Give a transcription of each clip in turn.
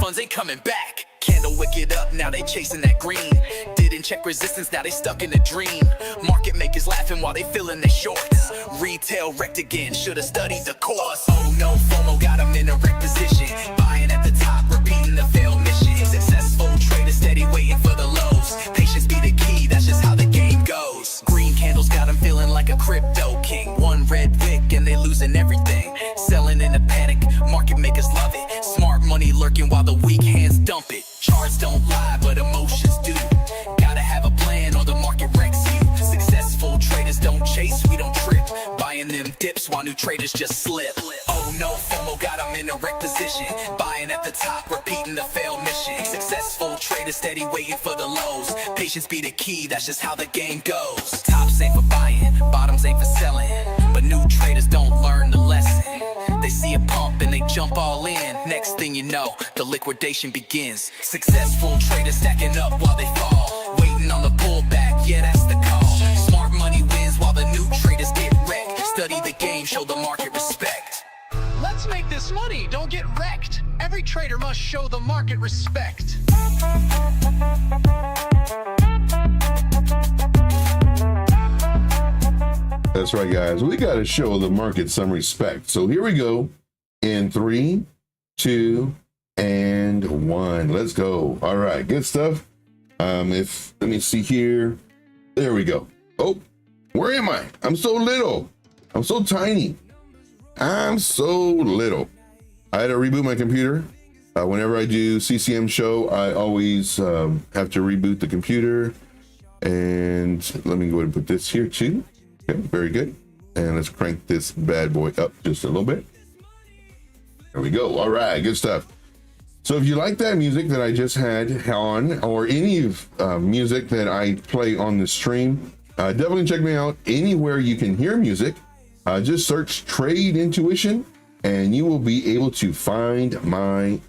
funds ain't coming back. Candle wicked up, now they chasing that green. Didn't check resistance, now they stuck in a dream. Market makers laughing while they filling their shorts. Retail wrecked again, should've studied the course. Oh no, FOMO got them in a wreck position. Buying at the top, repeating the failed mission. Successful trader steady waiting for the lows. Patience be the key, that's just how the game goes. Green candles got them feeling like a crypto king. One red wick and they losing everything. Selling in a panic, market makers love it. Smart money lurking while the weak hands dump it. Charts don't lie, but emotions do. Gotta have a plan or the market wrecks you. Successful traders don't chase, we don't trip. Buying them dips while new traders just slip. Oh no, FOMO got them in a wreck position. Buying at the top, repeating the failed mission. Successful traders steady waiting for the lows. Patience be the key, that's just how the game goes. Tops ain't for buying, bottoms ain't for selling. But new traders don't learn the lesson. They see a pump and they jump all in. Next thing you know, the liquidation begins. Successful traders stacking up while they fall. Waiting on the pullback, yeah, that's the call. Smart money wins while the new traders get wrecked. Study the game, show the market respect. Let's make this money, don't get wrecked. Every trader must show the market respect. That's right, guys. We got to show the market some respect. So here we go in 3, 2, and 1. Let's go. All right, good stuff. Let me see here. There we go. Oh, where am I? I'm so little. I'm so tiny. I'm so little. I had to reboot my computer. Whenever I do CCM show, I always have to reboot the computer. And let me go ahead and put this here too. Okay, very good. And let's crank this bad boy up just a little bit. There we go. All right, good stuff. So if you like that music that I just had on, or any music that I play on the stream, definitely check me out anywhere you can hear music. Just search Trade Intuition and you will be able to find my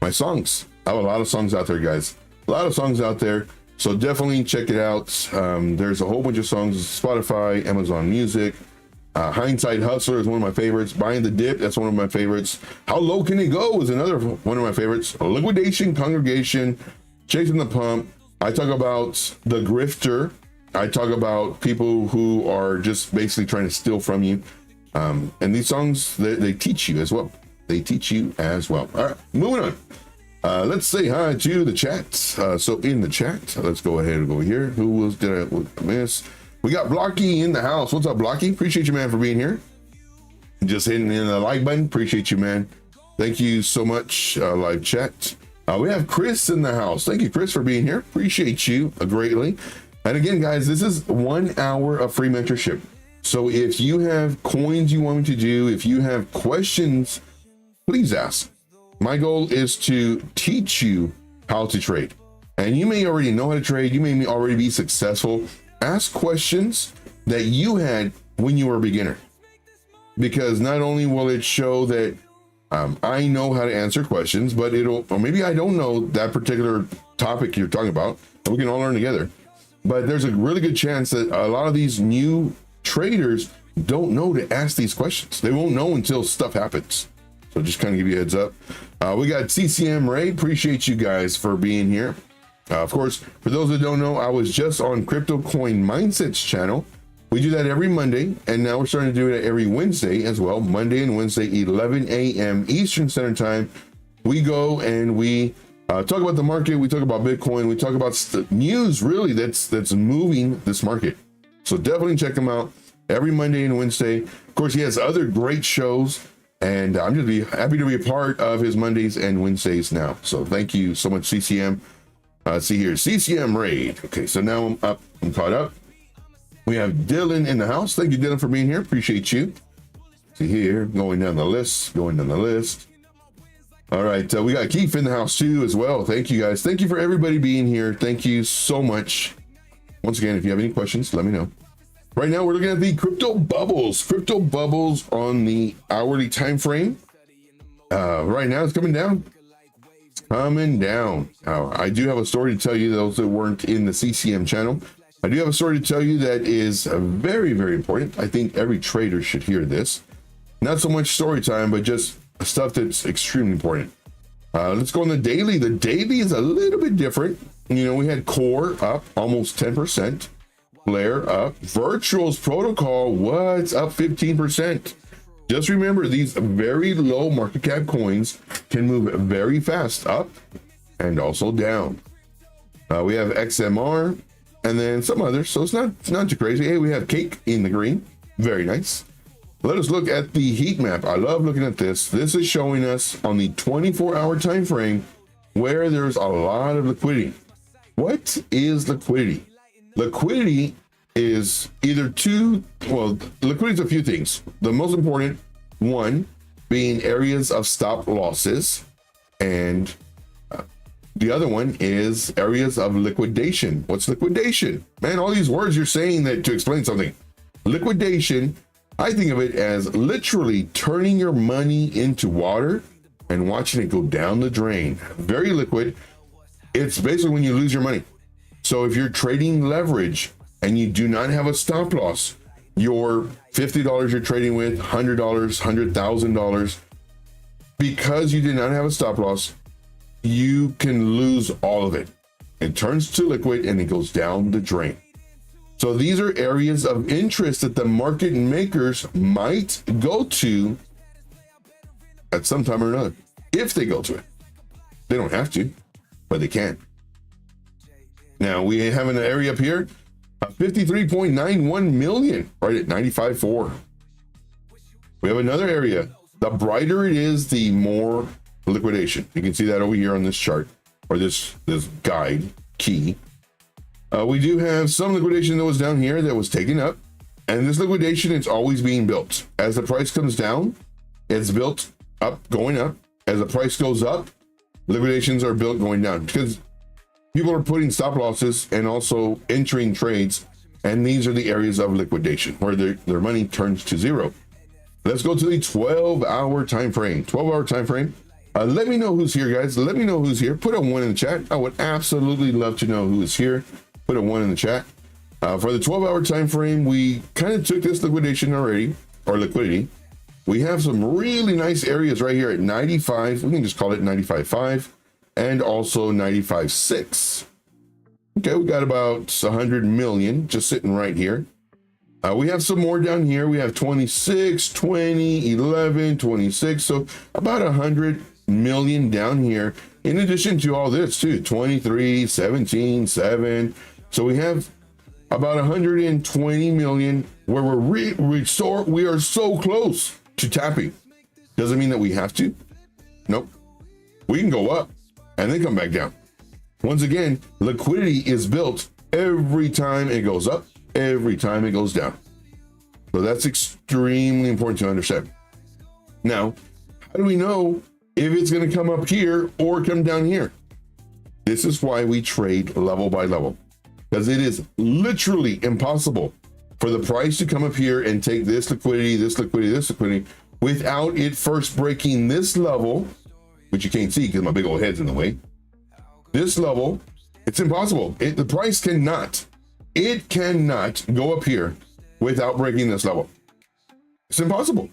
songs. I have a lot of songs out there, guys. A lot of songs out there. So definitely check it out. There's a whole bunch of songs, Spotify, Amazon Music. Hindsight Hustler is one of my favorites. Buying the Dip, that's one of my favorites. How Low Can It Go is another one of my favorites. Liquidation, Congregation, Chasing the Pump. I talk about the grifter. I talk about people who are just basically trying to steal from you. And these songs, they teach you as well. They teach you as well. All right, moving on. Let's say hi to the chat. So in the chat, let's go ahead and go here. Who did I miss? We got Blocky in the house. What's up, Blocky? Appreciate you, man, for being here. Just hitting in the like button. Appreciate you, man. Thank you so much, live chat. We have Chris in the house. Thank you, Chris, for being here. Appreciate you greatly. And again, guys, this is 1 hour of free mentorship. So if you have coins you want me to do, if you have questions, please ask. My goal is to teach you how to trade. And you may already know how to trade. You may already be successful. Ask questions that you had when you were a beginner. Because not only will it show that I know how to answer questions, but or maybe I don't know that particular topic you're talking about. We can all learn together. But there's a really good chance that a lot of these new traders don't know to ask these questions. They won't know until stuff happens. So just kind of give you a heads up. We got CCM Ray. Appreciate you guys for being here. Of course, for those that don't know, I was just on Crypto Coin Mindsets channel. We do that every Monday, and now we're starting to do it every Wednesday as well. Monday and Wednesday, 11 a.m. Eastern Standard Time. We go and we talk about the market. We talk about Bitcoin. We talk about news really that's moving this market. So definitely check him out every Monday and Wednesday. Of course, he has other great shows, and I'm just happy to be a part of his Mondays and Wednesdays now. So thank you so much, CCM. See here, CCM Raid. Okay, so now I'm up. I'm caught up. We have Dylan in the house. Thank you, Dylan, for being here. Appreciate you. See here, going down the list. All right, we got Keith in the house too as well. Thank you, guys. Thank you for everybody being here. Thank you so much. Once again, if you have any questions, let me know. Right now, we're looking at the crypto bubbles. Crypto bubbles on the hourly time frame. Right now, it's coming down. I do have a story to tell you, those that weren't in the CCM channel. I do have a story to tell you that is very, very important. I think every trader should hear this. Not so much story time, but just stuff that's extremely important. Let's go on the daily. The daily is a little bit different. You know, we had core up almost 10%, flare up, virtuals protocol was up 15%. Just remember, these very low market cap coins can move very fast up and also down. We have XMR and then some others, so it's not too crazy. Hey, we have cake in the green, very nice. Let us look at the heat map. I love looking at this. This is showing us on the 24-hour time frame where there's a lot of liquidity. What is liquidity? Liquidity is either liquidity is a few things. The most important one being areas of stop losses, and the other one is areas of liquidation. What's liquidation? Man, all these words you're saying that to explain something. Liquidation, I think of it as literally turning your money into water and watching it go down the drain. Very liquid. It's basically when you lose your money. So if you're trading leverage and you do not have a stop loss, your $50 you're trading with, $100, $100,000, because you did not have a stop loss, you can lose all of it. It turns to liquid and it goes down the drain. So these are areas of interest that the market makers might go to at some time or another, if they go to it. They don't have to, but they can. Now we have an area up here, 53.91 million, right at 95.4. We have another area. The brighter it is, the more liquidation. You can see that over here on this chart, or this guide key. We do have some liquidation that was down here that was taken up, and this liquidation is always being built. As the price comes down, it's built up, going up. As the price goes up, liquidations are built going down, because people are putting stop losses and also entering trades, and these are the areas of liquidation where their money turns to zero. Let's go to the 12-hour time frame. 12-hour time frame. Let me know who's here, guys. Let me know who's here. Put a 1 in the chat. I would absolutely love to know who is here. Put a 1 in the chat. For the 12-hour time frame, we kind of took this liquidation already, or liquidity. We have some really nice areas right here at 95. We can just call it 95.5 and also 95.6. Okay, we got about 100 million just sitting right here. We have some more down here. We have 26, 20, 11, 26. So about 100 million down here. In addition to all this too, 23, 17, 7. So we have about 120 million where we are so close to tapping. Doesn't mean that we have to. Nope. We can go up and then come back down. Once again, liquidity is built every time it goes up, every time it goes down. So that's extremely important to understand. Now, how do we know if it's going to come up here or come down here? This is why we trade level by level, because it is literally impossible for the price to come up here and take this liquidity, this liquidity, this liquidity, without it first breaking this level, which you can't see because my big old head's in the way. This level, it's impossible. The price cannot go up here without breaking this level. It's impossible.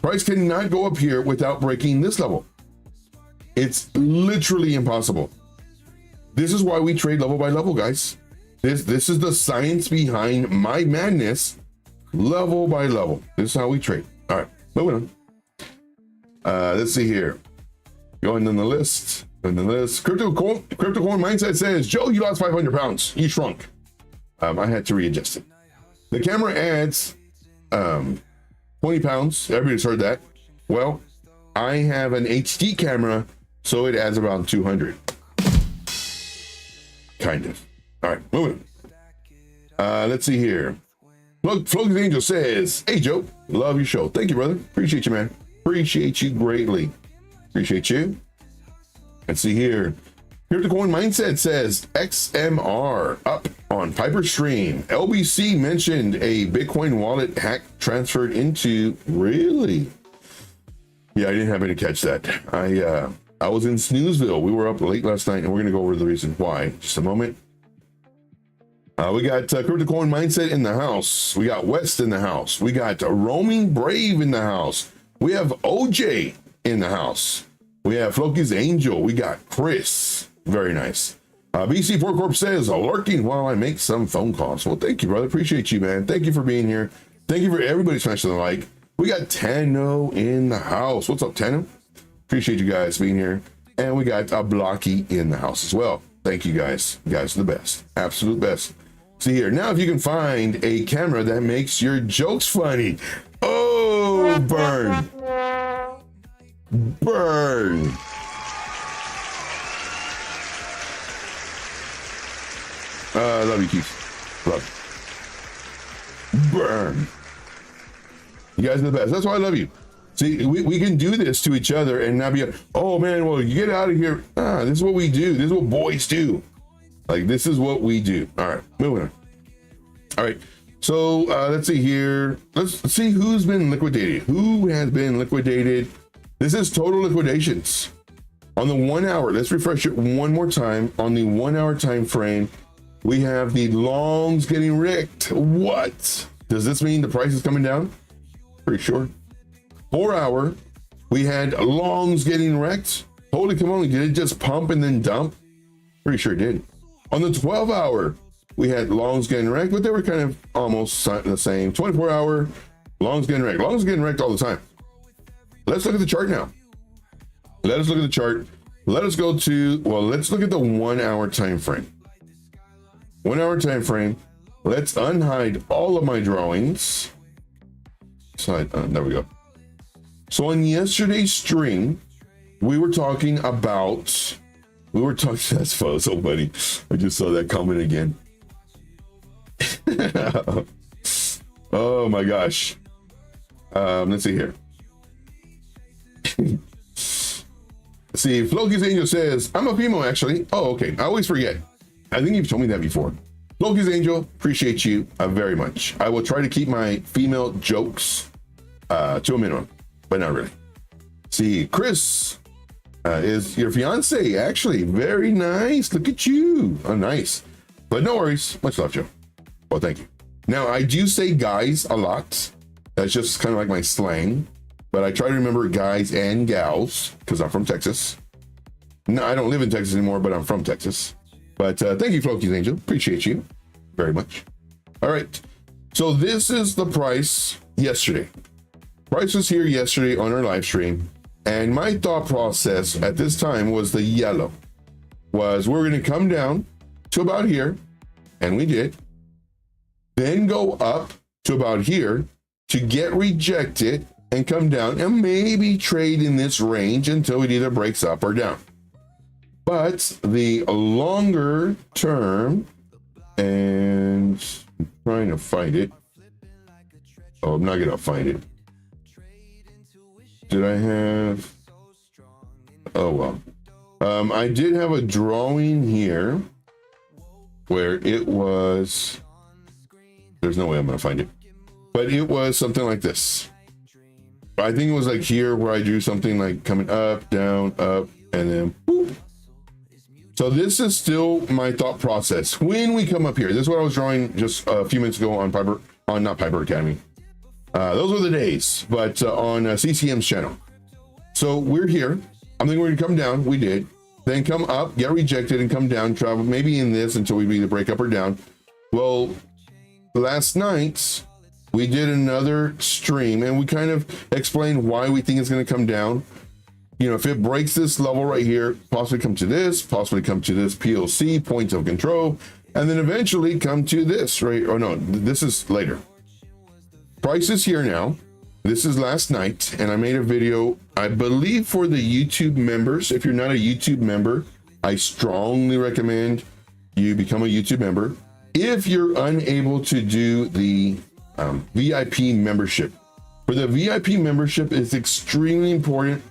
Price cannot go up here without breaking this level. It's literally impossible. This is why we trade level by level, guys. This is the science behind my madness, level by level. This is how we trade. All right, moving on. Let's see here. Going on the list. Crypto coin mindset says, Joe, you lost 500 pounds. You shrunk. I had to readjust it. The camera adds 20 pounds. Everybody's heard that. Well, I have an HD camera, so it adds around 200. Kind of. All right, moving on. Let's see here. Floating Angel says, hey, Joe, love your show. Thank you, brother. Appreciate you, man. Appreciate you greatly. Appreciate you. Let's see here. Crypto Coin Mindset says XMR up on Piper Stream. LBC mentioned a Bitcoin wallet hack transferred into. Really? Yeah, I didn't have any to catch that. I was in Snoozeville. We were up late last night, and we're going to go over the reason why. Just a moment. We got Crypto Coin Mindset in the house. We got West in the house. We got Roaming Brave in the house. We have OJ in the house. We have Floki's Angel. We got Chris. Very nice. BC4 Corp says, lurking while I make some phone calls. Well, thank you, brother. Appreciate you, man. Thank you for being here. Thank you for everybody smashing the like. We got Tano in the house. What's up, Tano? Appreciate you guys being here. And we got a Blocky in the house as well. Thank you guys. You guys are the best. Absolute best. See here. Now, if you can find a camera that makes your jokes funny. Oh, burn. Burn. Love you, Keith. Love you. Burn. You guys are the best. That's why I love you. See, we can do this to each other and not be, oh man, well, you get out of here. This is what we do. This is what boys do. Like, this is what we do. All right, moving on. All right, so let's see here. Let's see who's been liquidated. Who has been liquidated? This is total liquidations. On the 1 hour, let's refresh it one more time. On the 1 hour time frame, we have the longs getting wrecked. What? Does this mean the price is coming down? Pretty sure. 4 hour, we had longs getting wrecked. Holy come on, did it just pump and then dump? Pretty sure it did. On the 12 hour, we had longs getting wrecked, but they were kind of almost the same. 24 hour, longs getting wrecked. Longs getting wrecked all the time. Let's look at the chart now. Let us look at the chart. Let us go to, well, let's look at the 1 hour time frame. 1 hour time frame. Let's unhide all of my drawings. There we go. So on yesterday's stream, we were talking about, that's so funny. I just saw that comment again. Oh my gosh. Let's see here. See, Floki's Angel says, I'm a female actually. Oh, okay. I always forget. I think you've told me that before. Floki's Angel, appreciate you very much. I will try to keep my female jokes to a minimum, but not really. See, Chris is your fiance, actually. Very nice. Look at you. Oh, nice. But no worries. Much love, Joe. Well, thank you. Now, I do say guys a lot. That's just kind of like my slang. But I try to remember guys and gals because I'm from Texas. No, I don't live in Texas anymore, but I'm from Texas. But thank you, Floki's Angel. Appreciate you very much. All right. So this is the price yesterday. Price was here yesterday on our live stream. And my thought process at this time was the yellow. Was we're going to come down to about here. And we did. Then go up to about here to get rejected and come down and maybe trade in this range until it either breaks up or down. But the longer term, and I'm trying to find it. Oh, I'm not gonna find it. Did I have? Oh well. I did have a drawing here where it was. There's no way I'm gonna find it, but it was something like this. I think it was like here where I drew something like coming up, down, up, and then boop. So this is still my thought process. When we come up here, this is what I was drawing just a few minutes ago on not Piper Academy. Those were the days, but on CCM's channel. So we're here. I'm thinking we're gonna come down. We did. Then come up, get rejected, and come down, travel maybe in this until we either break up or down. Well, last night, we did another stream and we kind of explained why we think it's going to come down. You know, if it breaks this level right here, possibly come to this POC, point of control, and then eventually come to this, right? Oh no, this is later. Price is here now. This is last night, and I made a video, I believe for the YouTube members. If you're not a YouTube member, I strongly recommend you become a YouTube member. If you're unable to do the VIP membership. For the VIP membership, it's extremely important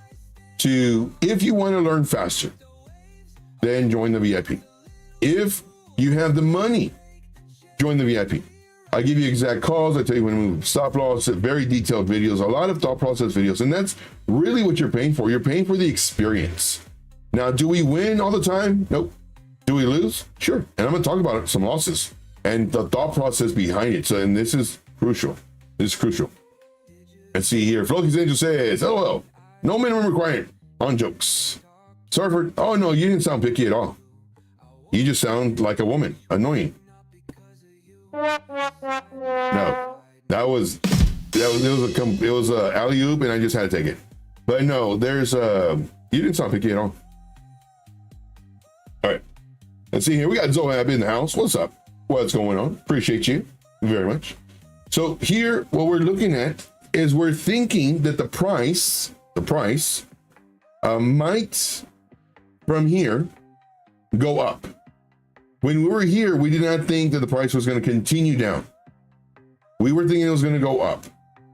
to, if you want to learn faster, then join the VIP. If you have the money, join the VIP. I give you exact calls. I tell you when to move stop loss, very detailed videos, a lot of thought process videos. And that's really what you're paying for. You're paying for the experience. Now, do we win all the time? Nope. Do we lose? Sure. And I'm going to talk about it, some losses and the thought process behind it. So, and this is crucial. This is crucial. Let's see here. Floki's Angel says, hello. No minimum requirement on jokes. Sorry for, oh no, you didn't sound picky at all. You just sound like a woman, annoying. No, it was a alley-oop and I just had to take it. But no, you didn't sound picky at all. All right, let's see here. We got Zoab in the house. What's up? What's going on? Appreciate you very much. So here, what we're looking at is we're thinking that the price might from here go up. When we were here, we did not think that the price was going to continue down. We were thinking it was going to go up.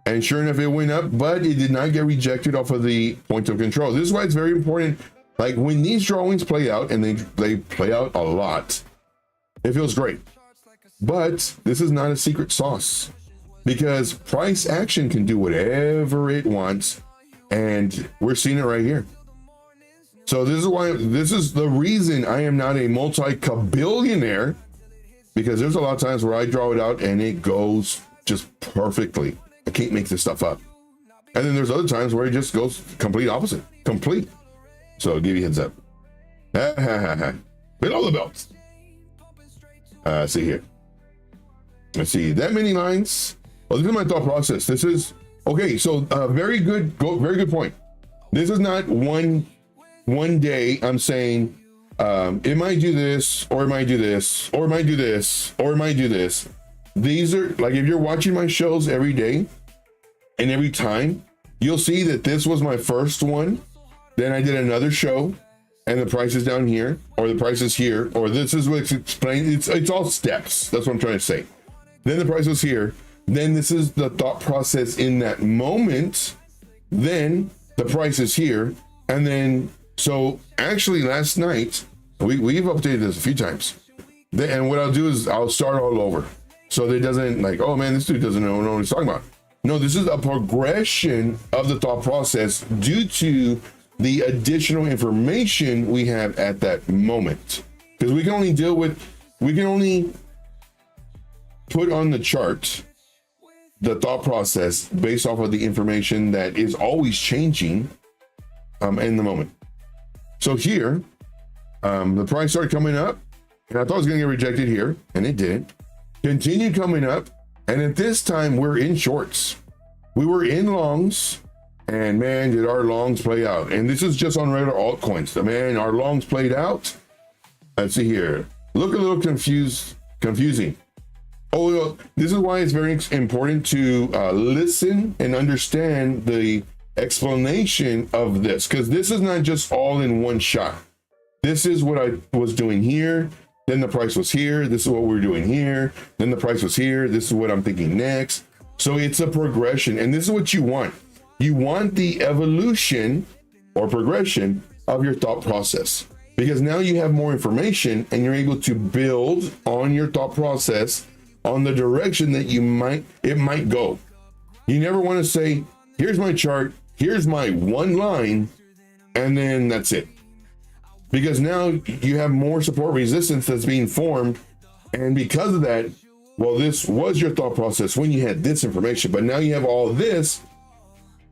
And sure enough, it went up, but it did not get rejected off of the point of control. This is why it's very important. Like when these drawings play out, and they play out a lot, it feels great. But this is not a secret sauce, because price action can do whatever it wants. And we're seeing it right here. So this is the reason I am not a multi-billionaire, because there's a lot of times where I draw it out and it goes just perfectly. I can't make this stuff up. And then there's other times where it just goes complete opposite, complete. So I'll give you a heads up. Below the belt. See here. Let's see, that many lines. Well, this is my thought process. This is, okay, so very good point. This is not one day I'm saying, it might do this, or it might do this, or it might do this, or it might do this. These are, like, if you're watching my shows every day and every time, you'll see that this was my first one. Then I did another show and the price is down here, or the price is here, or this is what's explained. It's all steps. That's what I'm trying to say. Then the price was here. Then this is the thought process in that moment. Then the price is here. And then, so actually last night, we've updated this a few times. And what I'll do is I'll start all over. So that it doesn't like, oh man, this dude doesn't know what he's talking about. No, this is a progression of the thought process due to the additional information we have at that moment. Because we can only put on the chart the thought process based off of the information that is always changing in the moment. So here, the price started coming up, and I thought it was gonna get rejected here, and it did. Continued coming up, and at this time we're in shorts. We were in longs, and man, did our longs play out. And this is just on regular altcoins. Man, our longs played out. Let's see here. Look a little confusing. Oh, well, this is why it's very important to listen and understand the explanation of this, because this is not just all in one shot. This is what I was doing here. Then the price was here. This is what we're doing here. Then the price was here. This is what I'm thinking next. So it's a progression, and this is what you want. You want the evolution or progression of your thought process, because now you have more information and you're able to build on your thought process on the direction that it might go. You never want to say, here's my chart, here's my one line, and then that's it. Because now you have more support resistance that's being formed. And because of that, well, this was your thought process when you had this information, but now you have all this.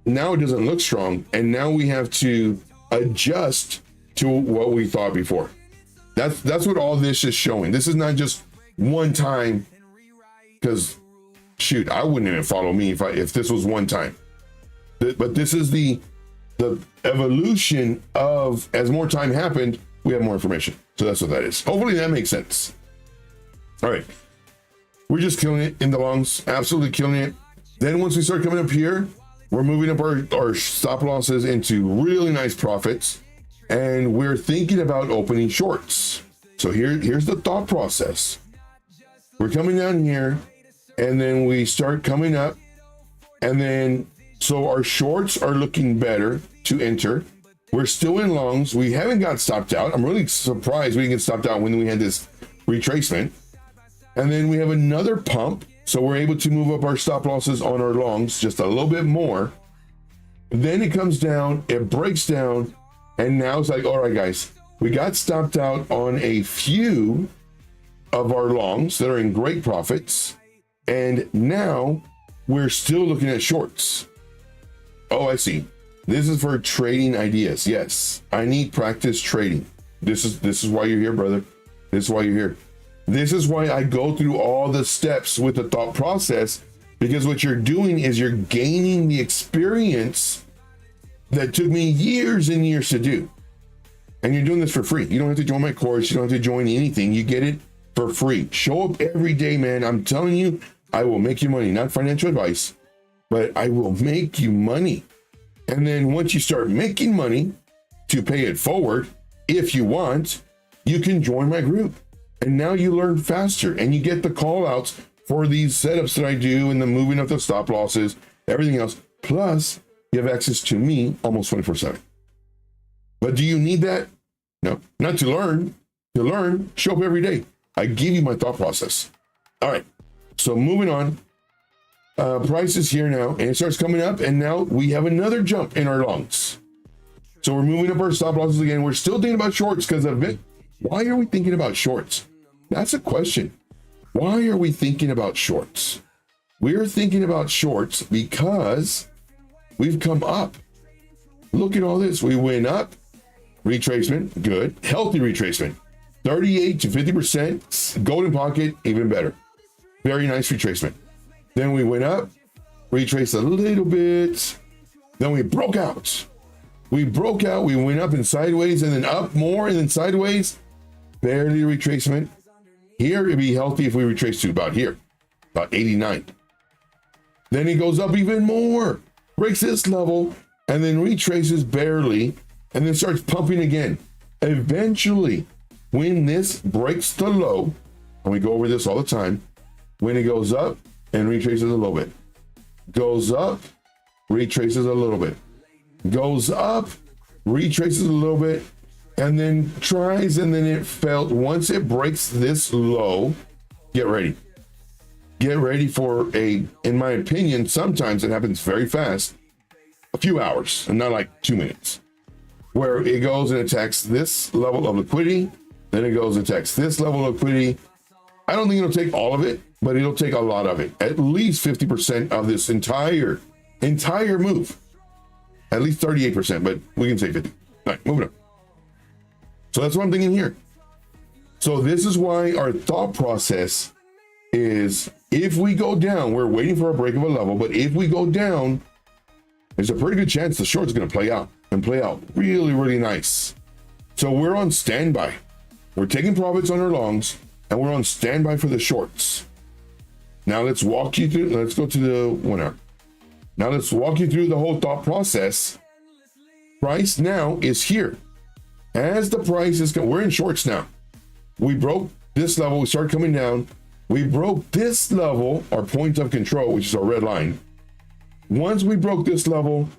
Now it doesn't look strong. And now we have to adjust to what we thought before. That's what all this is showing. This is not just one time, because shoot, I wouldn't even follow me if this was one time. But this is the evolution of, as more time happened, we have more information. So that's what that is. Hopefully that makes sense. All right. We're just killing it in the longs, absolutely killing it. Then once we start coming up here, we're moving up our stop losses into really nice profits. And we're thinking about opening shorts. So here's the thought process. We're coming down here, and then we start coming up, and then so our shorts are looking better to enter. We're still in longs. We haven't got stopped out. I'm really surprised we didn't get stopped out when we had this retracement. And then we have another pump. So we're able to move up our stop losses on our longs just a little bit more. Then it comes down, it breaks down. And now it's like, all right, guys, we got stopped out on a few of our longs that are in great profits. And now we're still looking at shorts. Oh, I see. This is for trading ideas. Yes, I need practice trading. This is why you're here, brother. This is why you're here. This is why I go through all the steps with the thought process, because what you're doing is you're gaining the experience that took me years and years to do. And you're doing this for free. You don't have to join my course. You don't have to join anything. You get it for free. Show up every day, man. I'm telling you, I will make you money. Not financial advice, but I will make you money. And then once you start making money to pay it forward, if you want, you can join my group. And now you learn faster and you get the call outs for these setups that I do and the moving of the stop losses, everything else. Plus, you have access to me almost 24/7. But do you need that? No, not to learn. To learn, show up every day. I give you my thought process. All right, so moving on. Price is here now, and it starts coming up, and now we have another jump in our longs. So we're moving up our stop losses again. We're still thinking about shorts because of it. Why are we thinking about shorts? That's a question. Why are we thinking about shorts? We're thinking about shorts because we've come up. Look at all this. We went up, retracement, good, healthy retracement, 38 to 50%, golden pocket, even better. Very nice retracement. Then we went up, retraced a little bit. Then we broke out. We broke out, we went up and sideways and then up more and then sideways. Barely retracement. Here it'd be healthy if we retrace to about here, about 89. Then it goes up even more, breaks this level and then retraces barely and then starts pumping again. Eventually, when this breaks the low, and we go over this all the time, when it goes up and retraces a little bit, goes up, retraces a little bit, goes up, retraces a little bit, and then tries, and then it failed. Once it breaks this low, get ready. Get ready for in my opinion, sometimes it happens very fast, a few hours, and not like 2 minutes, where it goes and attacks this level of liquidity, then it goes and attacks this level of liquidity. I don't think it'll take all of it, but it'll take a lot of it. At least 50% of this entire move. At least 38%, but we can say 50. All right, moving on. So that's what I'm thinking here. So this is why our thought process is, if we go down, we're waiting for a break of a level, but if we go down, there's a pretty good chance the short is going to play out and play out really, really nice. So we're on standby. We're taking profits on our longs and we're on standby for the shorts. Now let's walk you through, let's go to the 1 hour. Now let's walk you through the whole thought process. Price now is here. As the price is, we're in shorts now. We broke this level, we started coming down. We broke this level, our point of control, which is our red line. Once we broke this level,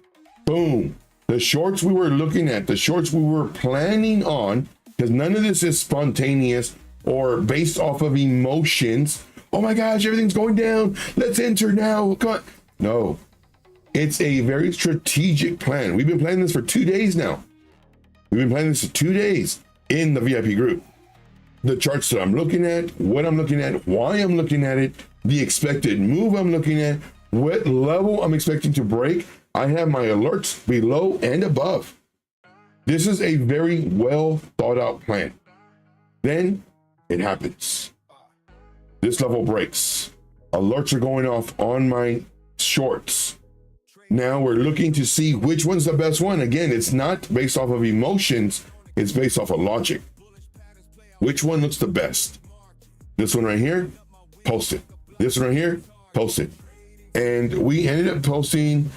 boom. The shorts we were looking at, the shorts we were planning on, because none of this is spontaneous or based off of emotions. Oh my gosh, everything's going down. Let's enter now. No, it's a very strategic plan. We've been planning this for 2 days now. We've been planning this for 2 days in the VIP group. The charts that I'm looking at, what I'm looking at, why I'm looking at it, the expected move I'm looking at, what level I'm expecting to break. I have my alerts below and above. This is a very well thought out plan. Then it happens. This level breaks. Alerts are going off on my shorts. Now we're looking to see which one's the best one. Again, it's not based off of emotions. It's based off of logic. Which one looks the best? This one right here, post it. This one right here, post it. And we ended up posting,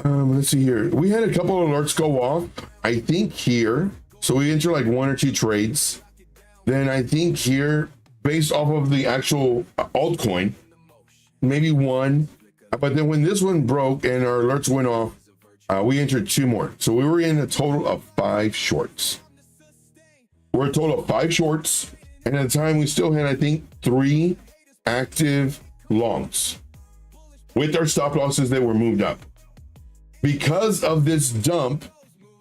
let's see here. We had a couple of alerts go off, I think here. So we entered like 1 or 2 trades. Then I think here, based off of the actual altcoin, maybe 1. But then when this one broke and our alerts went off, we entered 2 more. So we were in a total of 5 shorts. We're a total of 5 shorts. And at the time we still had, I think, 3 active longs with our stop losses that were moved up. Because of this dump,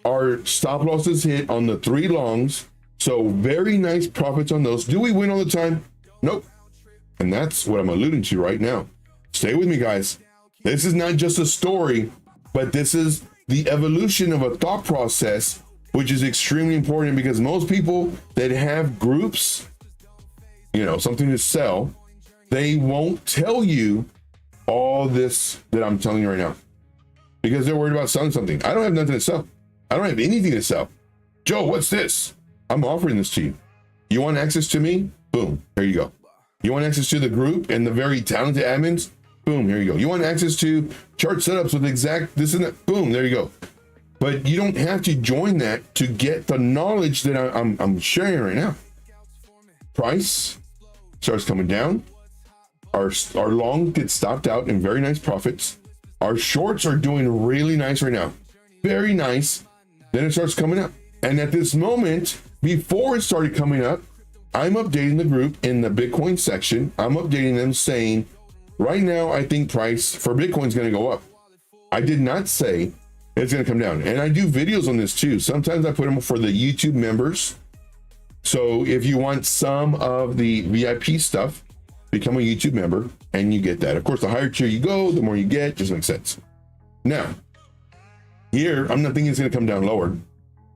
our stop losses hit on the 3 longs. So very nice profits on those. Do we win all the time? Nope. And that's what I'm alluding to right now. Stay with me, guys. This is not just a story, but this is the evolution of a thought process, which is extremely important because most people that have groups, you know, something to sell, they won't tell you all this that I'm telling you right now because they're worried about selling something. I don't have nothing to sell. I don't have anything to sell. Joe, what's this? I'm offering this to you. You want access to me? Boom, here you go. You want access to the group and the very talented admins? Boom, here you go. You want access to chart setups with exact this and that? Boom, there you go. But you don't have to join that to get the knowledge that I'm sharing right now. Price starts coming down. Our long gets stopped out in very nice profits. Our shorts are doing really nice right now. Very nice. Then it starts coming up. And at this moment, before it started coming up, I'm updating the group in the Bitcoin section. I'm updating them saying, right now, I think price for Bitcoin is going to go up. I did not say it's going to come down. And I do videos on this too. Sometimes I put them for the YouTube members. So if you want some of the VIP stuff, become a YouTube member and you get that. Of course, the higher tier you go, the more you get, just makes sense. Now, here, I'm not thinking it's going to come down lower.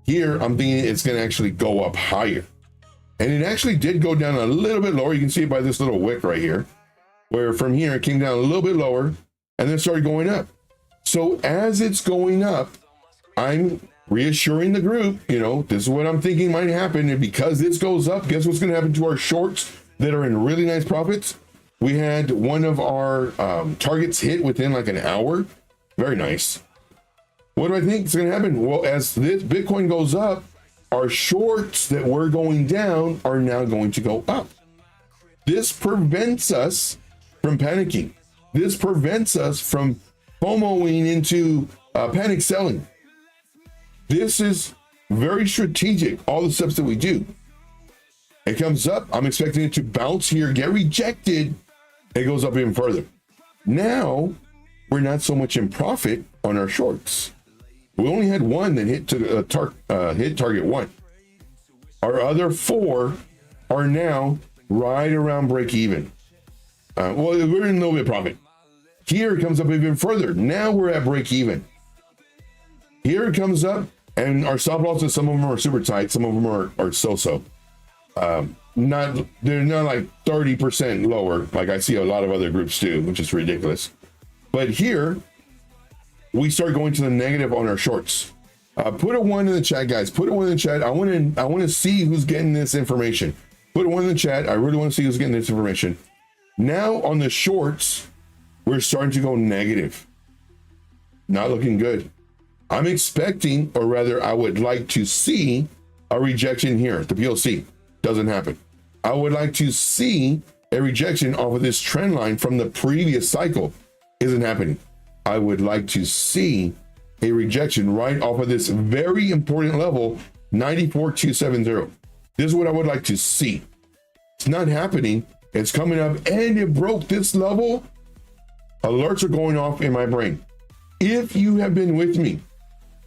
Here, I'm thinking it's going to actually go up higher. And it actually did go down a little bit lower. You can see it by this little wick right here, where from here, it came down a little bit lower and then started going up. So as it's going up, I'm reassuring the group, you know, this is what I'm thinking might happen. And because this goes up, guess what's going to happen to our shorts that are in really nice profits? We had one of our targets hit within like an hour. Very nice. What do I think is going to happen? Well, as this Bitcoin goes up, our shorts that were going down are now going to go up. This prevents us from panicking. This prevents us from FOMOing into panic selling. This is very strategic, all the steps that we do. It comes up, I'm expecting it to bounce here, get rejected, it goes up even further. Now, we're not so much in profit on our shorts. We only had one that hit to hit target one. Our other four are now right around break even. Well, we're in a little bit of profit. Here it comes up even further. Now we're at break even. Here it comes up, and our stop losses, some of them are super tight, some of them are so-so. They're not like 30% lower, like I see a lot of other groups do, which is ridiculous. But here, we start going to the negative on our shorts. Put a 1 in the chat, guys. Put a 1 in the chat. I want to see who's getting this information. Put a 1 in the chat. I really want to see who's getting this information. Now on the shorts, we're starting to go negative. Not looking good. I'm expecting, or rather, I would like to see a rejection here. The PLC doesn't happen. I would like to see a rejection off of this trend line from the previous cycle. Isn't happening. I would like to see a rejection right off of this very important level, 94,270. This is what I would like to see. It's not happening. It's coming up and it broke this level. Alerts are going off in my brain. If you have been with me,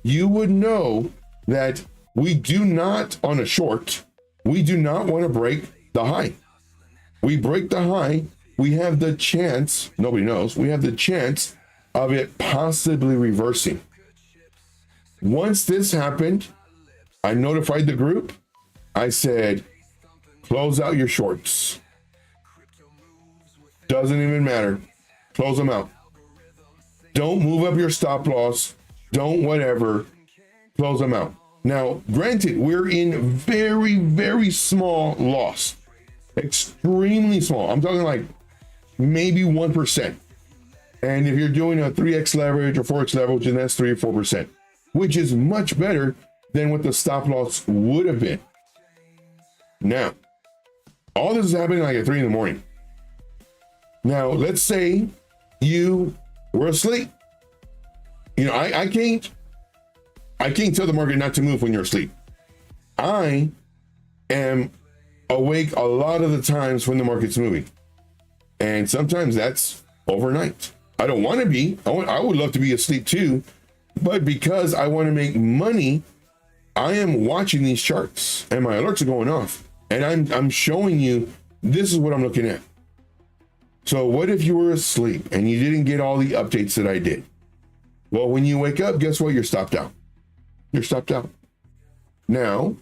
you would know that we do not, on a short, we do not want to break the high. We break the high, we have the chance, nobody knows, we have the chance of it possibly reversing. Once this happened, I notified the group. I said, close out your shorts. Doesn't even matter. Close them out. Don't move up your stop loss. Don't whatever. Close them out. Now, granted, we're in very, very small loss. Extremely small. I'm talking like maybe 1%. And if you're doing a 3x leverage or 4x leverage, then that's 3 or 4%, which is much better than what the stop loss would have been. Now, all this is happening like at 3 in the morning. Now, let's say you were asleep. You know, I can't tell the market not to move when you're asleep. I am awake a lot of the times when the market's moving. And sometimes that's overnight. I don't want to be. I would love to be asleep too. But because I want to make money, I am watching these charts and my alerts are going off. And I'm showing you, this is what I'm looking at. So what if you were asleep and you didn't get all the updates that I did? Well, when you wake up, guess what? You're stopped out. You're stopped out. Now,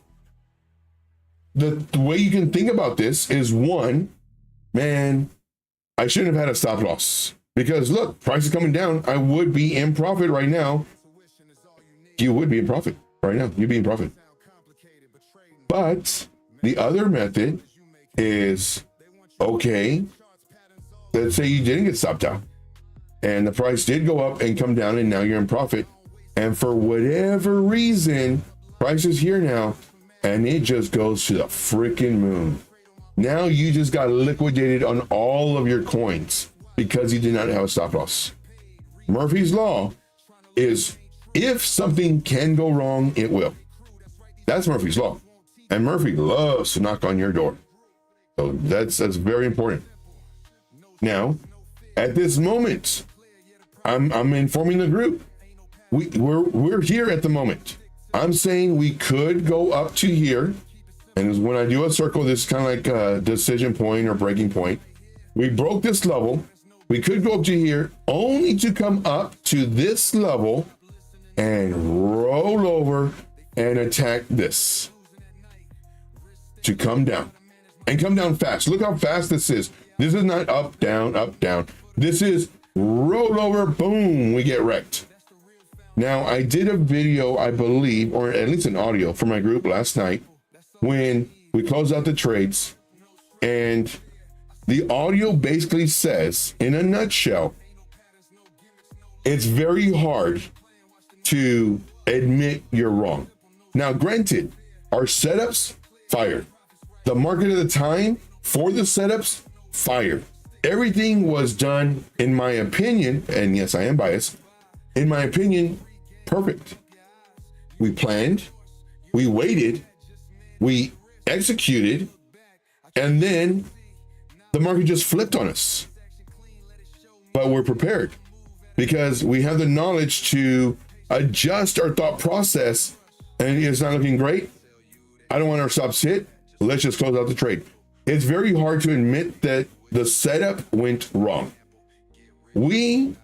the way you can think about this is, one, man, I shouldn't have had a stop loss, because look, price is coming down. I would be in profit right now. You would be in profit right now. You'd be in profit. But the other method is, okay, let's say you didn't get stopped out and the price did go up and come down and now you're in profit. And for whatever reason, price is here now and it just goes to the freaking moon. Now you just got liquidated on all of your coins because you did not have a stop loss. Murphy's Law is, if something can go wrong, it will. That's Murphy's Law. And Murphy loves to knock on your door. So that's very important. Now, at this moment, I'm informing the group. We're here at the moment. I'm saying we could go up to here. And when I do a circle, this is kind of like a decision point or breaking point. We broke this level. We could go up to here only to come up to this level and roll over and attack this. To come down and come down fast. Look how fast this is. This is not up, down, up, down. This is roll over, boom, we get wrecked. Now, I did a video, I believe, or at least an audio for my group last night when we closed out the trades, and the audio basically says, in a nutshell, it's very hard to admit you're wrong. Now, granted, our setups, fired. The market at the time for the setups, fired. Everything was done, in my opinion, and yes, I am biased, in my opinion, perfect. We planned, we waited, we executed, and then the market just flipped on us. But we're prepared because we have the knowledge to adjust our thought process, and it's not looking great. I don't want our stops hit. Let's just close out the trade. It's very hard to admit that the setup went wrong. We,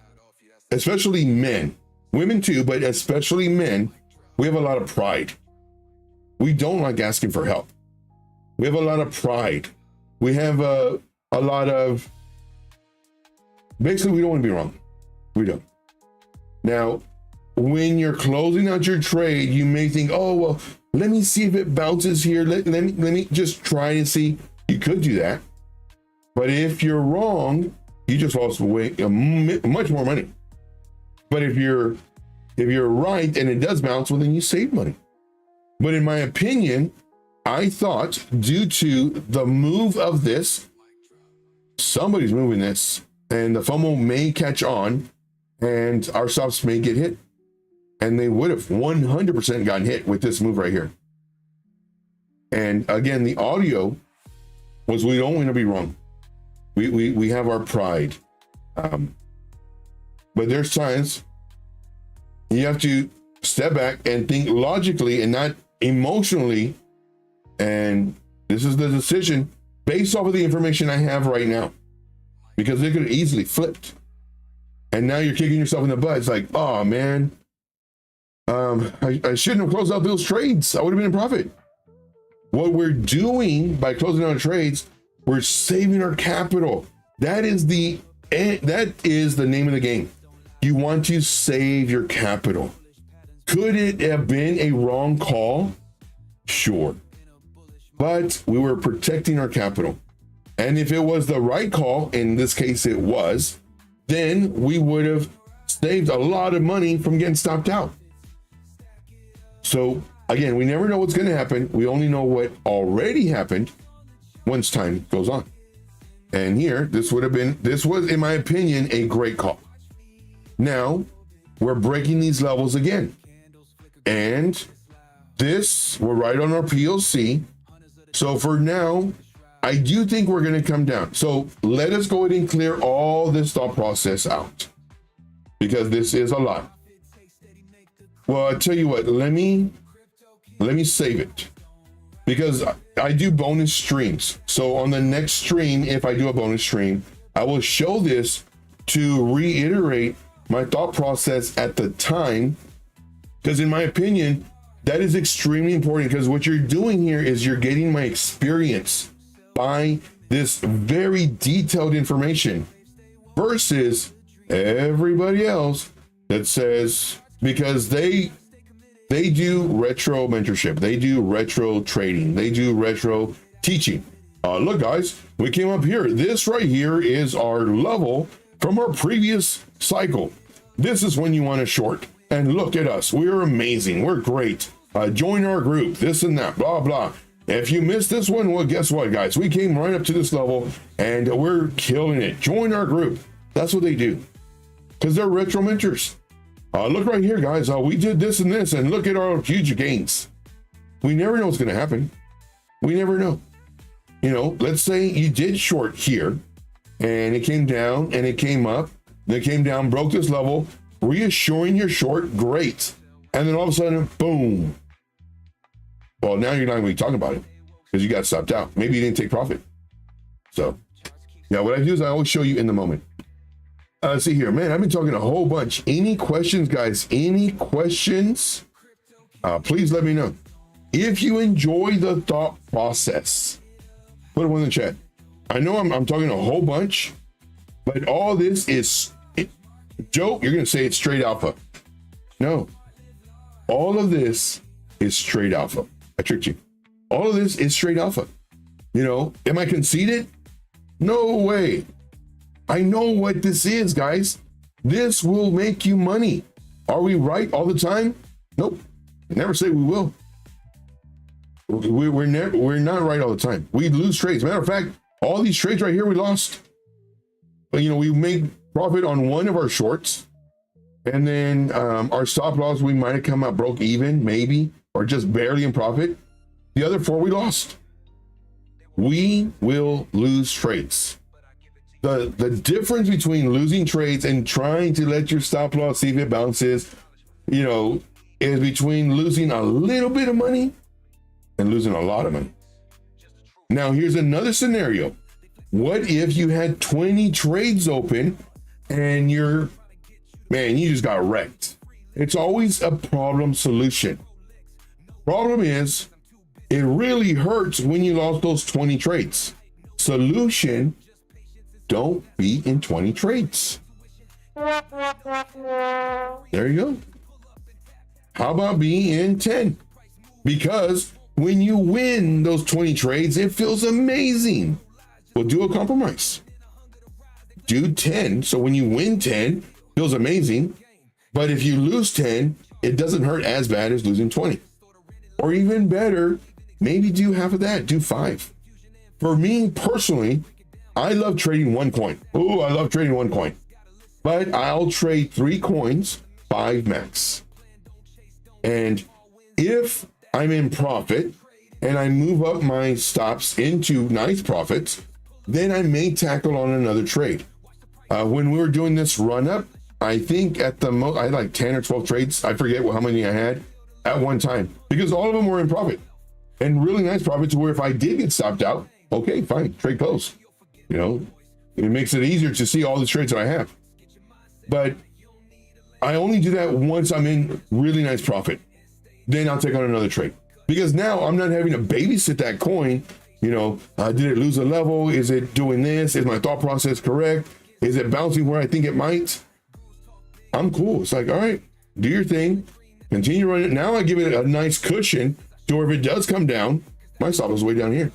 especially men, women too, but especially men, we have a lot of pride. We don't like asking for help. We have a lot of pride. We have a lot of, basically, we don't want to be wrong. We don't. Now, when you're closing out your trade, you may think, oh, well, let me see if it bounces here. Let me just try and see. You could do that. But if you're wrong, you just lost much more money. But if you're right and it does bounce, well, then you save money. But in my opinion, I thought due to the move of this, somebody's moving this and the FOMO may catch on and our stops may get hit. And they would have 100% gotten hit with this move right here. And again, the audio was, we don't want to be wrong. We have our pride. But there's times you have to step back and think logically and not emotionally. And this is the decision based off of the information I have right now, because they could have easily flipped. And now you're kicking yourself in the butt. It's like, oh man, I shouldn't have closed out those trades. I would have been in profit. What we're doing by closing out trades, we're saving our capital. That is the name of the game. You want to save your capital. Could it have been a wrong call? Sure. But we were protecting our capital. And if it was the right call, in this case it was, then we would have saved a lot of money from getting stopped out. So again, we never know what's going to happen. We only know what already happened once time goes on. And here, this was, in my opinion, a great call. Now we're breaking these levels again. And this, we're right on our PLC. So for now, I do think we're going to come down. So let us go ahead and clear all this thought process out, because this is a lot. Well, I tell you what, let me save it, because I do bonus streams. So on the next stream, if I do a bonus stream, I will show this to reiterate my thought process at the time, because in my opinion, that is extremely important, because what you're doing here is you're getting my experience by this very detailed information versus everybody else that says, because they do retro mentorship, they do retro trading, they do retro teaching. Look guys, we came up here. This right here is our level from our previous cycle. This is when you want to short. And look at us, we're amazing, we're great. Join our group, this and that, blah, blah. If you missed this one, well, guess what, guys? We came right up to this level and we're killing it. Join our group. That's what they do, because they're retro mentors. Look right here, guys. We did this and this, and look at our huge gains. We never know what's going to happen. We never know. You know, let's say you did short here, and it came down, and it came up, then it came down, broke this level, reassuring your short, great. And then all of a sudden, boom. Well, now you're not going to be talking about it because you got stopped out. Maybe you didn't take profit. So, yeah, what I do is I always show you in the moment. See here, man, I've been talking a whole bunch. Any questions, guys? Any questions? Please let me know. If you enjoy the thought process, put one in the chat. I know I'm talking a whole bunch, but all this is, Joe, you're going to say it's straight alpha. No, all of this is straight alpha. I tricked you. All of this is straight alpha. You know, am I conceited? No way. I know what this is, guys. This will make you money. Are we right all the time? Nope. Never say we will. We're not right all the time. We lose trades. Matter of fact, all these trades right here we lost. But you know, we made profit on one of our shorts, and then our stop loss, we might have come out broke even, maybe, or just barely in profit. The other four we lost. We will lose trades. The difference between losing trades and trying to let your stop loss see if it bounces, you know, is between losing a little bit of money and losing a lot of money. Now, here's another scenario. What if you had 20 trades open and you just got wrecked? It's always a problem solution. Problem is, it really hurts when you lost those 20 trades. Solution, don't be in 20 trades. There you go. How about being in 10? Because when you win those 20 trades, it feels amazing. Well, do a compromise. Do 10. So when you win 10, feels amazing. But if you lose 10, it doesn't hurt as bad as losing 20. Or even better, maybe do half of that, do 5. For me personally, I love trading one coin. Oh, I love trading one coin. But I'll trade 3 coins, 5 max. And if I'm in profit and I move up my stops into nice profits, then I may tackle on another trade. When we were doing this run up, I think at the most, I had like 10 or 12 trades. I forget how many I had at one time, because all of them were in profit and really nice profits, where if I did get stopped out, okay, fine, trade close. You know, it makes it easier to see all the trades that I have. But I only do that once I'm in really nice profit. Then I'll take on another trade, because now I'm not having to babysit that coin. You know, did it lose a level? Is it doing this? Is my thought process correct? Is it bouncing where I think it might? I'm cool. It's like, all right, do your thing, continue running it. Now I give it a nice cushion to where if it does come down, my stop is way down here.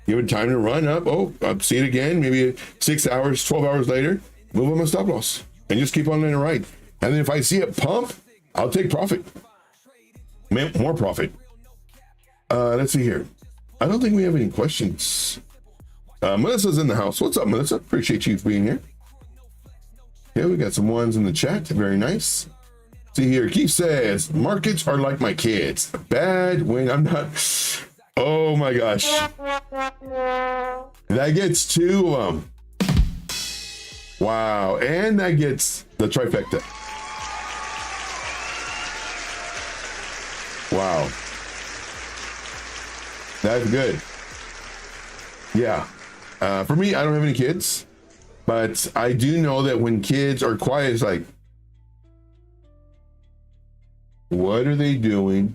Give it time to run up. Oh, I'll see it again. Maybe 6 hours, 12 hours later, move up my stop loss and just keep on letting it ride. And then if I see it pump, I'll take profit. More profit. Let's see here. I don't think we have any questions. Melissa's in the house. What's up, Melissa? Appreciate you being here. Yeah, we got some ones in the chat. Very nice. See here. Keith says, markets are like my kids. Bad when I'm not. Oh my gosh. That gets 2 of them. Wow. And that gets the trifecta. Wow. That's good. Yeah. For me, I don't have any kids, but I do know that when kids are quiet, it's like, What are they doing?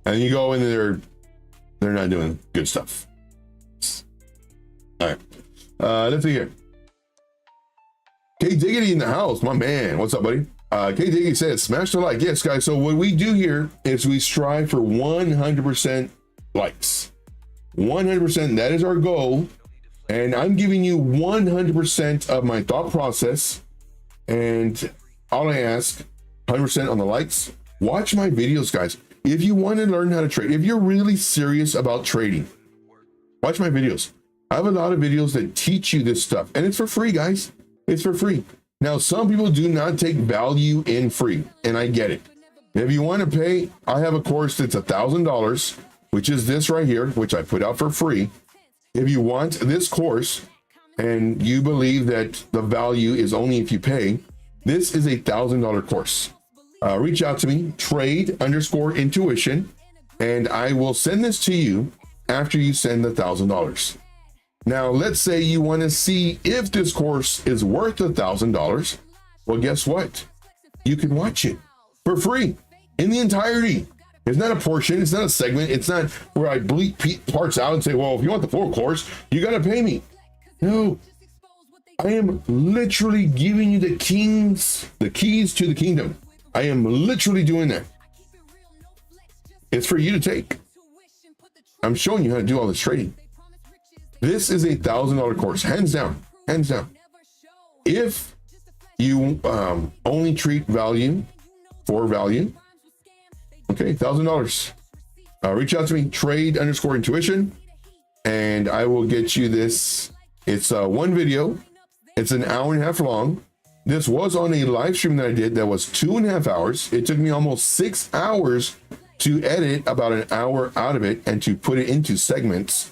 And you go in there, they're not doing good stuff. All right. Let's see here. K Diggity in the house, my man. What's up, buddy? K Diggity says, smash the like. Yes, guys. So what we do here is we strive for 100% likes. 100%. That is our goal. And I'm giving you 100% of my thought process. And all I ask, 100% on the likes. Watch my videos, guys. If you want to learn how to trade, if you're really serious about trading, watch my videos. I have a lot of videos that teach you this stuff, and it's for free, guys. It's for free. Now, some people do not take value in free, and I get it. If you want to pay, I have a course that's $1,000, which is this right here, which I put out for free. If you want this course and you believe that the value is only if you pay, this is a $1,000 course. Reach out to me, trade_intuition, and I will send this to you after you send the $1,000. Now, let's say you want to see if this course is worth $1,000. Well, guess what? You can watch it for free in the entirety. It's not a portion. It's not a segment. It's not where I bleep parts out and say, well, if you want the full course, you got to pay me. No, I am literally giving you the keys to the kingdom. I am literally doing that. It's for you to take. I'm showing you how to do all this trading. This is a $1,000 course, hands down, hands down. If you only treat value for value, okay, $1,000. Reach out to me, trade_intuition, and I will get you this. It's one video. It's an hour and a half long. This was on a live stream that I did that was 2.5 hours. It took me almost 6 hours to edit about an hour out of it and to put it into segments.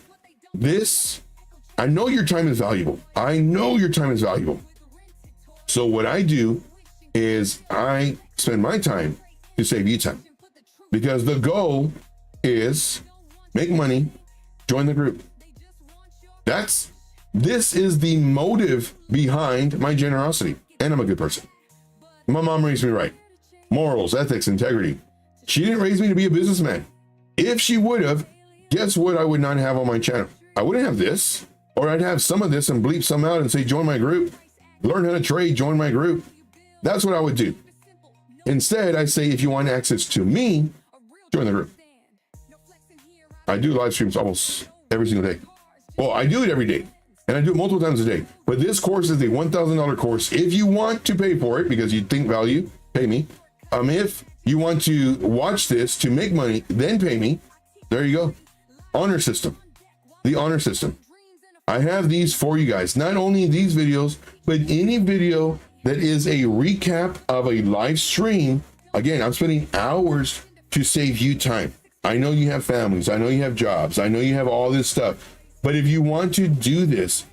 This, I know your time is valuable. I know your time is valuable. So what I do is I spend my time to save you time, because the goal is make money, join the group. This is the motive behind my generosity. And I'm a good person. My mom raised me right. Morals, ethics, integrity. She didn't raise me to be a businessman. If she would have, guess what I would not have on my channel? I wouldn't have this, or I'd have some of this and bleep some out and say, join my group. Learn how to trade, join my group. That's what I would do. Instead, I say, if you want access to me, join the group. I do live streams almost every single day. Well, I do it every day. And I do it multiple times a day. But this course is a $1,000 course. If you want to pay for it because you think value, pay me. If you want to watch this to make money, then pay me. There you go. Honor system. The honor system. I have these for you guys. Not only these videos, but any video that is a recap of a live stream. Again, I'm spending hours to save you time. I know you have families. I know you have jobs. I know you have all this stuff. But if you want to do this,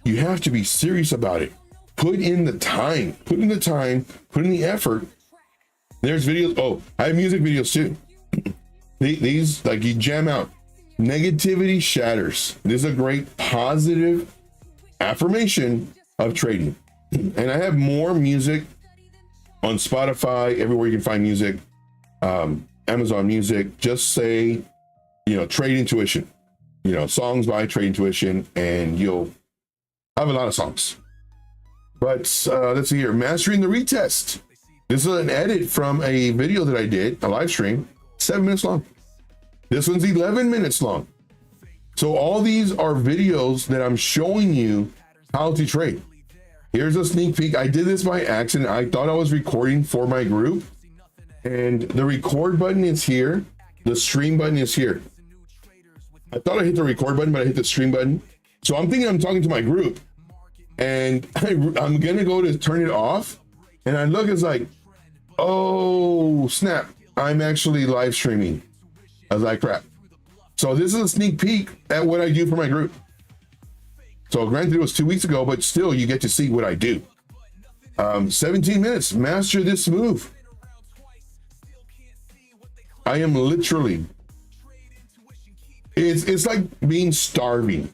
you have to be serious about it. Put in the time, put in the effort. There's videos. Oh, I have music videos too. These, like, you jam out. Negativity shatters. This is a great positive affirmation of trading. And I have more music on Spotify, everywhere you can find music, Amazon Music. Just say, Trade Intuition. Songs by Trade Intuition, and you'll have a lot of songs. But let's see here. Mastering the retest. This is an edit from a video that I did, a live stream, 7 minutes long. This one's 11 minutes long. So all these are videos that I'm showing you how to trade. Here's a sneak peek. I did this by accident. I thought I was recording for my group, and the record button is here. The stream button is here. I thought I hit the record button, but I hit the stream button. So I'm thinking I'm talking to my group, and I'm gonna go to turn it off, and I look, it's like, oh snap, I'm actually live streaming. I was like, crap. So this is a sneak peek at what I do for my group. So granted, it was 2 weeks ago, but still you get to see what I do. 17 minutes, master this move. I am literally, it's like being starving.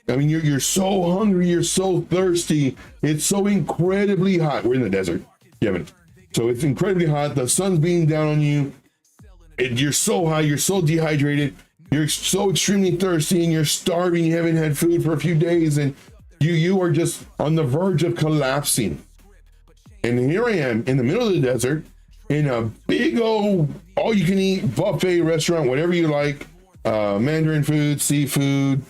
I mean, you're so hungry, you're so thirsty. It's so incredibly hot. We're in the desert, Yemen. So it's incredibly hot. The sun's beating down on you. And you're so high. You're so dehydrated. You're so extremely thirsty and you're starving. You haven't had food for a few days and you are just on the verge of collapsing. And here I am in the middle of the desert in a big old all-you-can-eat buffet restaurant, whatever you like, Mandarin food, seafood,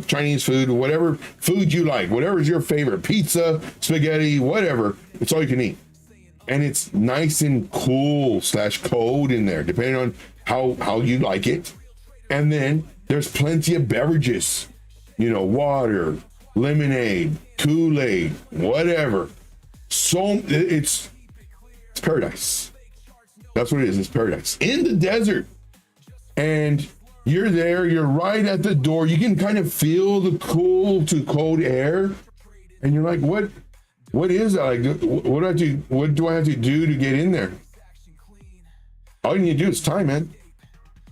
Chinese food, whatever food you like, whatever is your favorite, pizza, spaghetti, whatever, it's all you can eat. And it's nice and cool / cold in there, depending on how you like it. And then there's plenty of beverages, you know, water, lemonade, Kool-Aid, whatever. So it's paradise. That's what it is. It's paradise in the desert. And you're there, you're right at the door. You can kind of feel the cool to cold air. And you're like, what is that? Like, what do I have to do to get in there? All you need to do is time, man.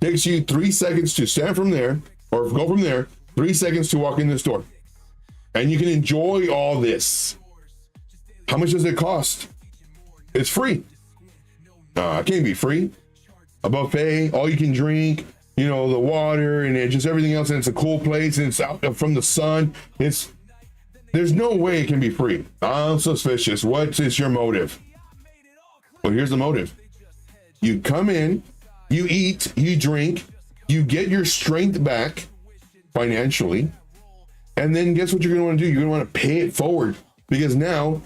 Takes you 3 seconds to stand from there or go from there, 3 seconds to walk in this door. And you can enjoy all this. How much does it cost? It's free. It can't be free. A buffet, all you can drink, you know, the water and just everything else. And it's a cool place and it's out from the sun. There's no way it can be free. I'm suspicious. What is your motive? Well, here's the motive. You come in, you eat, you drink, you get your strength back financially. And then guess what you're going to want to do? You're going to want to pay it forward because now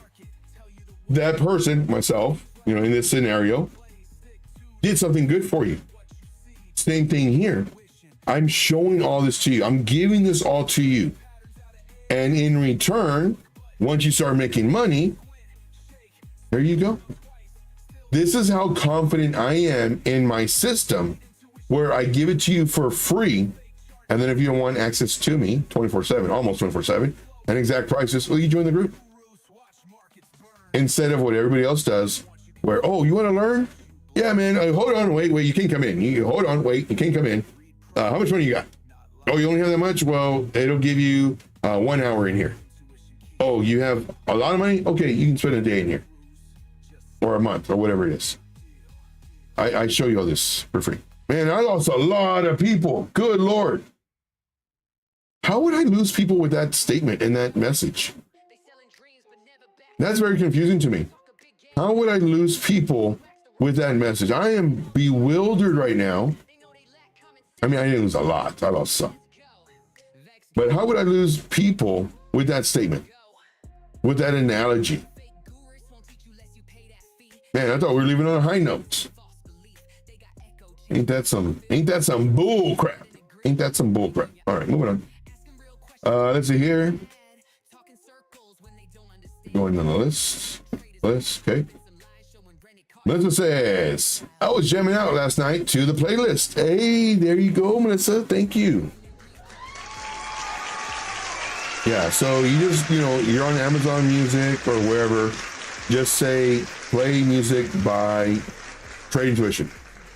that person, myself, you know, in this scenario, did something good for you. Same thing here. I'm showing all this to you. I'm giving this all to you. And in return, once you start making money, there you go. This is how confident I am in my system where I give it to you for free. And then if you don't want access to me 24/7, almost 24/7, and exact prices, well, you join the group. Instead of what everybody else does, where, oh, you want to learn? Yeah, man, hold on, wait, you can't come in. You hold on, wait, you can't come in. How much money you got? Oh, you only have that much? Well, it'll give you 1 hour in here. Oh, you have a lot of money? Okay, you can spend a day in here. Or a month, or whatever it is. I show you all this for free. Man, I lost a lot of people. Good Lord. How would I lose people with that statement and that message? That's very confusing to me. How would I lose people with that message? I am bewildered right now. I mean, I didn't lose a lot. I lost some. But how would I lose people with that statement? With that analogy? Man, I thought we were leaving on a high note. Ain't that some bull crap? Ain't that some bull crap? All right, moving on. Let's see here. Going on the list, okay. Melissa says, I was jamming out last night to the playlist. Hey, there you go, Melissa. Thank you. Yeah, so you just, you know, you're on Amazon Music or wherever, just say play music by Trade Intuition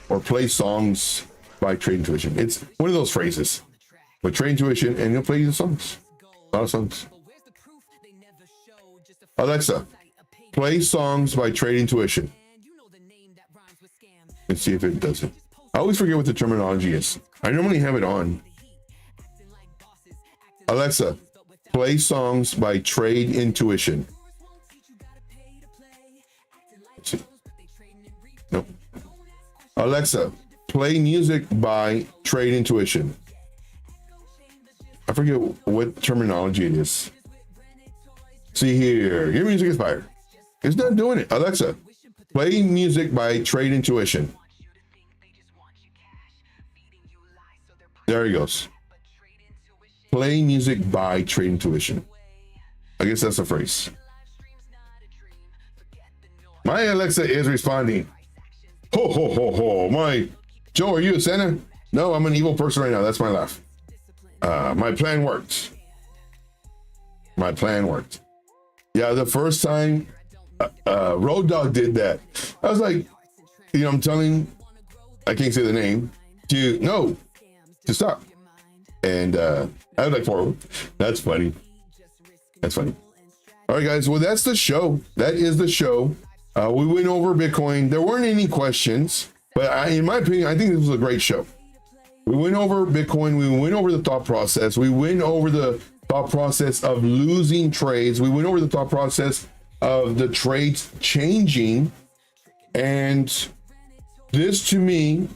or play songs by Trade Intuition. It's one of those phrases. But Trade Intuition and you'll play the songs. A lot of songs. Alexa, play songs by Trade Intuition. Let's see if it does it. I always forget what the terminology is. I normally have it on. Alexa, play songs by Trade Intuition. Let's see. Nope. Alexa, play music by Trade Intuition. I forget what terminology it is. See here, your music is fire. It's not doing it. Alexa, play music by Trade Intuition. There he goes. Play music by Trade Intuition. I guess that's the phrase. My Alexa is responding. Ho, ho, ho, ho. My Joe, are you a Santa? No, I'm an evil person right now. That's my laugh. My plan worked. My plan worked. Yeah, the first time Road Dogg did that, I was like, you know, I'm telling, I can't say the name, to stop. And I was like, forward. That's funny. That's funny. All right, guys. Well, that's the show. That is the show. We went over Bitcoin. There weren't any questions, but in my opinion, I think this was a great show. We went over Bitcoin. We went over the thought process. We went over the thought process of losing trades. We went over the thought process of the trades changing. And this to me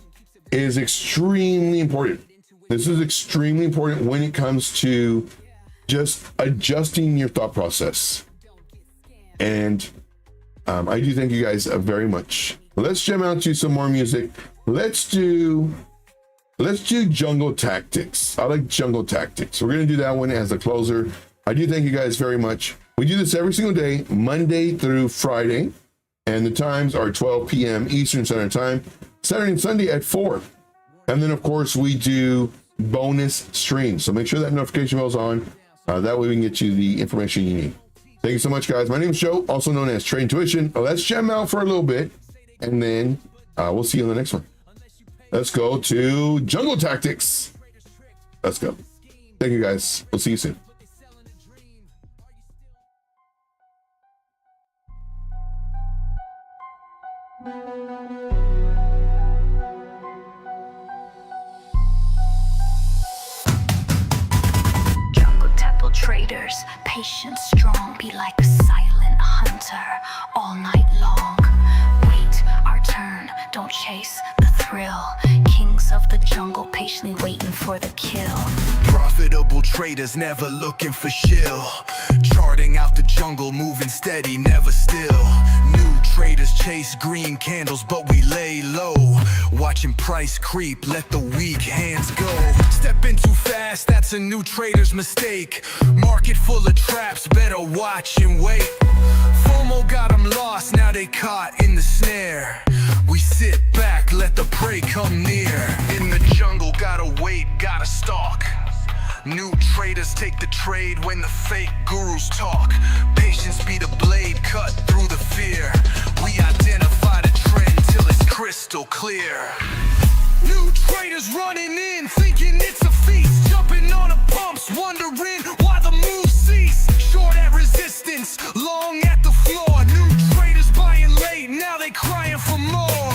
is extremely important. This is extremely important when it comes to just adjusting your thought process. And I do thank you guys very much. Let's jam out to some more music. Let's do Jungle Tactics. I like Jungle Tactics. We're gonna do that one as a closer. I do thank you guys very much. We do this every single day, Monday through Friday, and the times are 12 p.m. Eastern Standard Time, Saturday and Sunday at 4. And then of course we do bonus streams. So make sure that notification bell is on. That way we can get you the information you need. Thank you so much, guys. My name is Joe, also known as Trade Intuition. Let's jam out for a little bit, and then we'll see you on the next one. Let's go to Jungle Tactics. Let's go. Thank you, guys. We'll see you soon. Jungle temple traders, patient, strong, be like a silent hunter all night long. Wait our turn, don't chase the thrill. Kings of the jungle patiently waiting for the kill. Profitable traders never looking for shill. Charting out the jungle, moving steady, never still. New traders chase green candles, but we lay low. Watching price creep, let the weak hands go. Stepping too fast, that's a new trader's mistake. Market full of traps, better watch and wait. FOMO got them lost, now they caught in the snare. We sit back, let the prey come near. In the jungle, gotta wait, gotta stalk. New traders take the trade when the fake gurus talk. Patience be the blade cut through the fear. We identify the trend till it's crystal clear. New traders running in, thinking it's a feast. Jumping on the pumps, wondering why the moves cease. Short at resistance, long at the floor. New traders buying late, now they crying for more.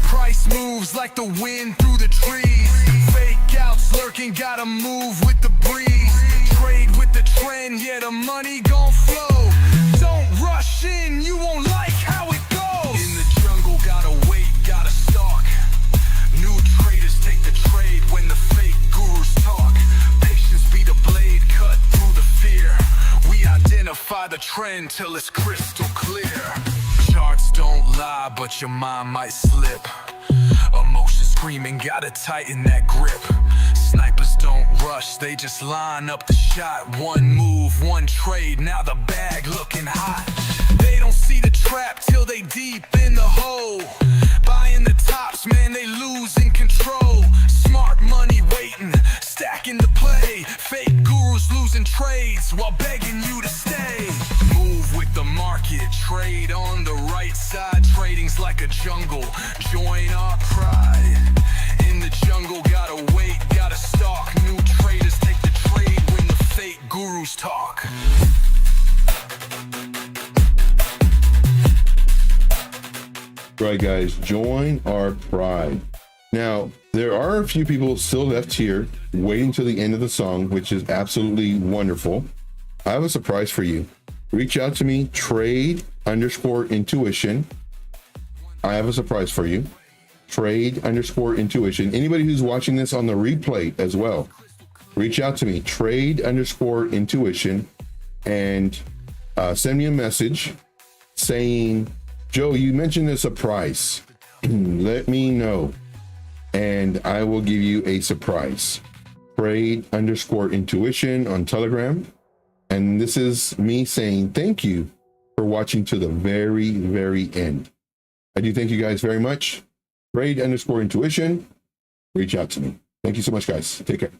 Price moves like the wind through the trees. Fake outs lurking, gotta move with the breeze. Trade with the trend, yeah, the money gon' flow. Don't rush in, you won't like how it goes. In the jungle, gotta wait, gotta stalk. New traders take the trade when the fake gurus talk. Patience be the blade cut through the fear. We identify the trend till it's crystal clear. Charts don't lie, but your mind might slip. Emotion screaming, gotta tighten that grip. Snipers don't rush, they just line up the shot. One move, one trade, now the bag looking hot. They don't see the trap till they deep in the hole. Buying the tops, man, they losing control. Smart money waiting, stacking the play. Fake gurus losing trades while begging you to stay. Move with the market, trade on the right side. Trading's like a jungle, join our pride. In the jungle, gotta wait, gotta stalk. New traders take the trade when the fake gurus talk. Right, guys, join our pride. Now, there are a few people still left here waiting till the end of the song, which is absolutely wonderful. I have a surprise for you. Reach out to me, trade_intuition. I have a surprise for you. Trade_intuition. Anybody who's watching this on the replay as well, reach out to me, trade_intuition, and send me a message saying, Joe, you mentioned a surprise. Let me know, and I will give you a surprise. Trade_intuition on Telegram. And this is me saying thank you for watching to the very, very end. I do thank you guys very much. Trade_intuition. Reach out to me. Thank you so much, guys. Take care.